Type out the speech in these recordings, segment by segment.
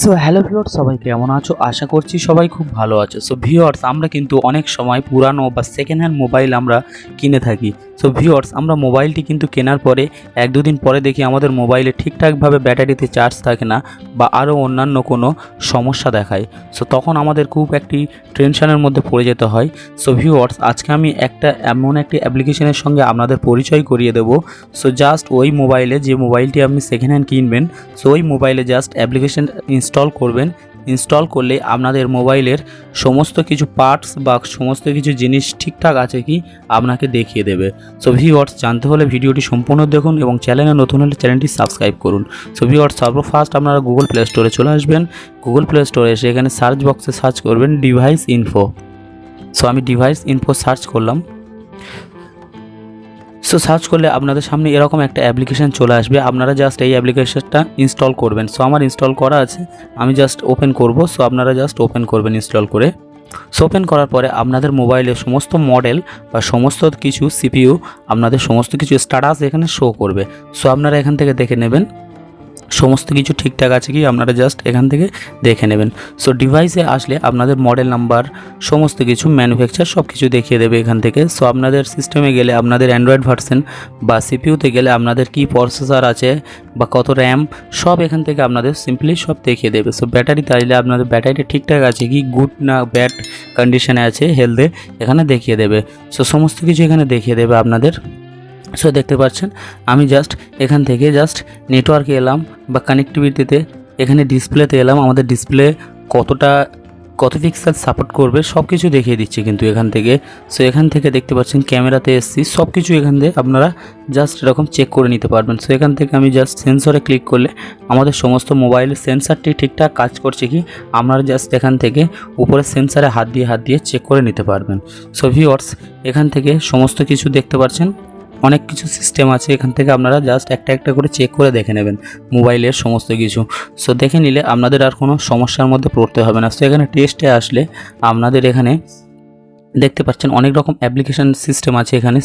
So hello viewers, সবাই কেমন আছো? আশা করছি সবাই খুব ভালো আছো। সো ভিউয়ার্স, আমরা কিন্তু অনেক সময় পুরানো বা সেকেন্ড হ্যান্ড মোবাইল আমরা কিনে থাকি। সো ভিউয়ার্স, আমরা মোবাইলটি কিন্তু কেনার পরে 1-2 দিন পরে দেখি আমাদের মোবাইলে ঠিকঠাকভাবে ব্যাটারিতে চার্জ থাকে না বা আরও অন্যান্য কোনো সমস্যা দেখায়। সো তখন আমাদের খুব একটি টেনশনের মধ্যে পড়ে যেতে হয়। সো ভিউয়ার্স, আজকে আমি এমন একটি অ্যাপ্লিকেশনের সঙ্গে আপনাদের পরিচয় করিয়ে দেব। সো জাস্ট ওই মোবাইলে, যে মোবাইলটি আপনি সেকেন্ড হ্যান্ড কিনবেন, সো ওই মোবাইলে জাস্ট অ্যাপ্লিকেশন ইনস্টল করবেন। ইনস্টল করলে আপনাদের মোবাইলের সমস্ত কিছু পার্টস বা সমস্ত কিছু জিনিস ঠিকঠাক আছে কি আপনাকে দেখিয়ে দেবে। সো ভিউয়ার্স, জানতে হলে ভিডিওটি সম্পূর্ণ দেখুন এবং চ্যানেলে নতুন হলে চ্যানেলটি সাবস্ক্রাইব করুন। সো ভিউয়ার্স, সর্বফার্স্ট আপনারা গুগল প্লে স্টোরে চলে আসবেন। গুগল প্লে স্টোরে এসে এখানে সার্চ বক্সে সার্চ করবেন ডিভাইস ইনফো। সো আমি ডিভাইস ইনফো সার্চ করলাম। সো সার্চ করলে আপনাদের সামনে এরকম একটা অ্যাপ্লিকেশান চলে আসবে। আপনারা জাস্ট এই অ্যাপ্লিকেশনটা ইনস্টল করবেন। সো আমার ইনস্টল করা আছে, আমি জাস্ট ওপেন করব। সো আপনারা জাস্ট ওপেন করবেন ইনস্টল করে। সো ওপেন করার পরে আপনাদের মোবাইলের সমস্ত মডেল বা সমস্ত কিছু সিপিইউ, আপনাদের সমস্ত কিছু স্ট্যাটাস এখানে শো করবে। সো আপনারা এখান থেকে দেখে নেবেন সমস্ত কিছু ঠিকঠাক আছে কি, আপনারা জাস্ট এখান থেকে দেখে নেবেন। সো ডিভাইসে আসলে আপনাদের মডেল নাম্বার, সমস্ত কিছু, ম্যানুফ্যাকচার সব কিছু দেখিয়ে দেবে এখান থেকে। সো আপনাদের সিস্টেমে গেলে, আপনাদের অ্যান্ড্রয়েড ভার্সন বা সিপিইউতে গেলে আপনাদের কি প্রসেসর আছে বা কত র্যাম, সব এখান থেকে আপনাদের সিম্পলি সব দেখিয়ে দেবে। সো ব্যাটারি চাইলে আপনাদের ব্যাটারিটা ঠিকঠাক আছে কি, গুড না ব্যাড কন্ডিশনে আছে, হেলথে এখানে দেখিয়ে দেবে। সো সমস্ত কিছু এখানে দেখিয়ে দেবে আপনাদের। সো দেখতে পাচ্ছেন আমি জাস্ট এখান থেকে জাস্ট নেটওয়ার্কে এলাম বা কানেক্টিভিটিতে, এখানে ডিসপ্লেতে এলাম। আমাদের ডিসপ্লে কত পিক্সেল সাপোর্ট করবে সব কিছু দেখিয়ে দিচ্ছে কিন্তু এখান থেকে। সো এখান থেকে দেখতে পাচ্ছেন ক্যামেরাতে এসছি, সব কিছু এখান থেকে আপনারা জাস্ট এরকম চেক করে নিতে পারবেন। সো এখান থেকে আমি জাস্ট সেন্সরে ক্লিক করলে আমাদের সমস্ত মোবাইলের সেন্সারটি ঠিকঠাক কাজ করছে কি আপনারা জাস্ট এখান থেকে উপরে সেন্সারে হাত দিয়ে চেক করে নিতে পারবেন। সো ভিউয়ার্স, এখান থেকে সমস্ত কিছু দেখতে পাচ্ছেন, অনেক কিছু সিস্টেম আছে এখান থেকে আপনারা জাস্ট একটা একটা করে চেক করে দেখে নেবেন মোবাইলের সমস্ত কিছু। সো দেখে নিলে আপনাদের আর কোনো সমস্যার মধ্যে পড়তে হবে না। সো এখানে টেস্টে আসলে আপনাদের এখানে দেখতে পাচ্ছেন অনেক রকম অ্যাপ্লিকেশান সিস্টেম আছে এখানে।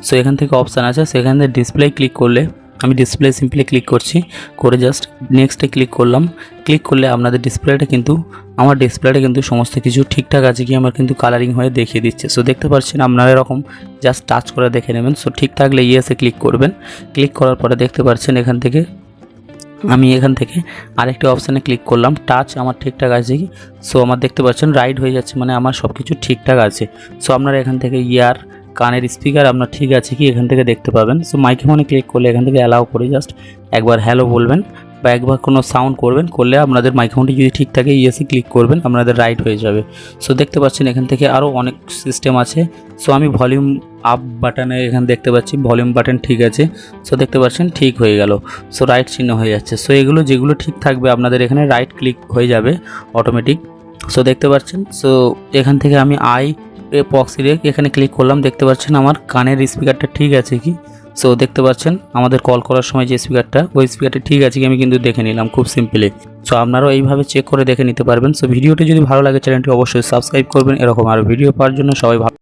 সো এখান থেকে অপশান আছে, সেখান থেকে ডিসপ্লে ক্লিক করলে, আমি ডিসপ্লে সিম্পলি ক্লিক করছি, করে জাস্ট নেক্সটে ক্লিক করলাম। ক্লিক করলে আপনাদের আমার ডিসপ্লেটা কিন্তু সমস্ত কিছু ঠিকঠাক আছে কি আমার কিন্তু কালারিং হয়ে দেখিয়ে দিচ্ছে। সো দেখতে পাচ্ছেন আপনারা এরকম জাস্ট টাচ করে দেখে নেবেন। সো ঠিক থাকলে ইয়েসে ক্লিক করবেন। ক্লিক করার পরে দেখতে পাচ্ছেন আমি এখান থেকে আরেকটি অপশানে ক্লিক করলাম, টাচ আমার ঠিকঠাক আছে কি। সো আমার দেখতে পাচ্ছেন রাইট হয়ে যাচ্ছে, মানে আমার সব কিছু ঠিকঠাক আছে। সো আপনারা এখান থেকে কানের স্পিকার আপনার ঠিক আছে কি এখান থেকে দেখতে পাবেন। সো মাইক্রোফোনে ক্লিক করলে এখান থেকে অ্যালাউ করে জাস্ট একবার হ্যালো বলবেন বা একবার কোনো সাউন্ড করলে আপনাদের মাইক্রোফোনটি যদি ঠিক থাকে ইয়েসে ক্লিক করবেন, আপনাদের রাইট হয়ে যাবে। সো দেখতে পাচ্ছেন এখান থেকে আরও অনেক সিস্টেম আছে। সো আমি ভলিউম আপ বাটনে এখানে দেখতে পাচ্ছি ভলিউম বাটন ঠিক আছে। সো দেখতে পাচ্ছেন ঠিক হয়ে গেল। সো রাইট চিহ্ন হয়ে যাচ্ছে। সো যেগুলো ঠিক থাকবে আপনাদের এখানে রাইট ক্লিক হয়ে যাবে অটোমেটিক। সো দেখতে পাচ্ছেন। সো এখান থেকে আমি প্রক্সি এখানে ক্লিক করলাম, দেখতে পাচ্ছেন আমার কানের স্পিকারটা ঠিক আছে কি। সো দেখতে পাচ্ছেন আমাদের কল করার সময় যে স্পিকারটা, ওই স্পিকারটা ঠিক আছে কি আমি কিন্তু দেখে নিলাম খুব সিম্পলি। সো আপনারাও এইভাবে চেক করে দেখে নিতে পারবেন। সো ভিডিওটি যদি ভালো লাগে চ্যানেলটি অবশ্যই সাবস্ক্রাইব করবেন। এরকম আরও ভিডিও পাওয়ার জন্য সবাই ভালো